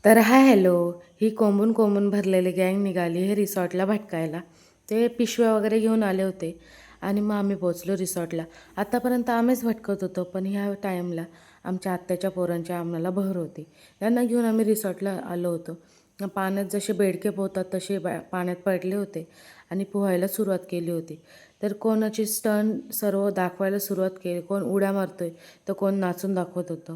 तर hi hello. ही कोंबून कोंबून भरलेली गँग निघाली हे रिसॉर्टला भटकायला. ते पिशव्या वगैरे घेऊन आले होते आणि मग आम्ही पोचलो रिसॉर्टला. आत्तापर्यंत आम्हीच भटकत होतो, पण ह्या टाईमला आमच्या आत्याच्या पोरांची आम्हाला बहर होती. त्यांना घेऊन आम्ही रिसॉर्टला आलो होतो. पाण्यात जसे बेडके पोहतात तसे पाण्यात पडले होते आणि पोहायला सुरुवात केली होती. तर कोणाची स्टंट सर्व दाखवायला सुरुवात केली. कोण उड्या मारतोय तर कोण नाचून दाखवत होतं.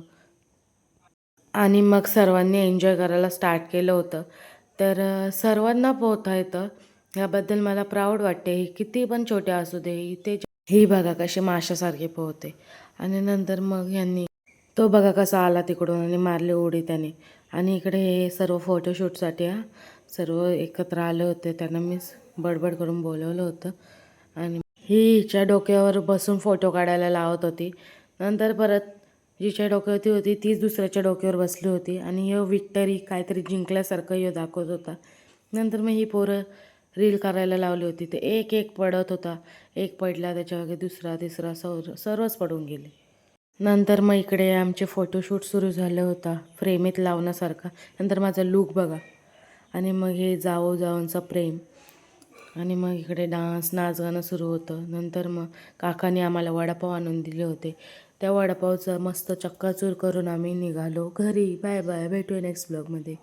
आणि मग सर्वांनी एन्जॉय करायला स्टार्ट केलं होतं. तर सर्वांना पोहता येतं याबद्दल मला प्राऊड वाटते. ही किती पण छोटे असू दे, इथे ही बघा कशी माशासारखी पोहते. आणि नंतर मग ह्यांनी तो बघा कसा आला तिकडून आणि मारली उडी त्याने. आणि इकडे हे सर्व फोटोशूटसाठी सर्व एकत्र आले होते. त्यांना मी बडबड करून बोलवलं होतं आणि ही हिच्या डोक्यावर बसून फोटो काढायला लावत होती. नंतर परत जिच्या डोक्यावरती होती तीच दुसऱ्याच्या डोक्यावर बसली होती आणि ह्यो विक्टरी काहीतरी जिंकल्यासारखं ह्यो दाखवत होता. नंतर मग ही पोरं रील करायला लावली होती. ते एक एक पडत होता. एक पडला त्याच्यामागे दुसरा तिसरा सर्वच पडून गेले. नंतर मग इकडे आमचे फोटोशूट सुरू झालं होता फ्रेमीत लावण्यासारखा. नंतर माझा लूक बघा आणि मग हे जावो जावांचं प्रेम. आणि मग इकडे डान्स नाचगाणं सुरू होतं. नंतर मग काकाने आम्हाला वडापाव आणून दिले होते. त्या वडापावचं मस्त चक्काचूर करून आम्ही निघालो घरी. बाय बाय, भेटूया नेक्स्ट ब्लॉगमध्ये.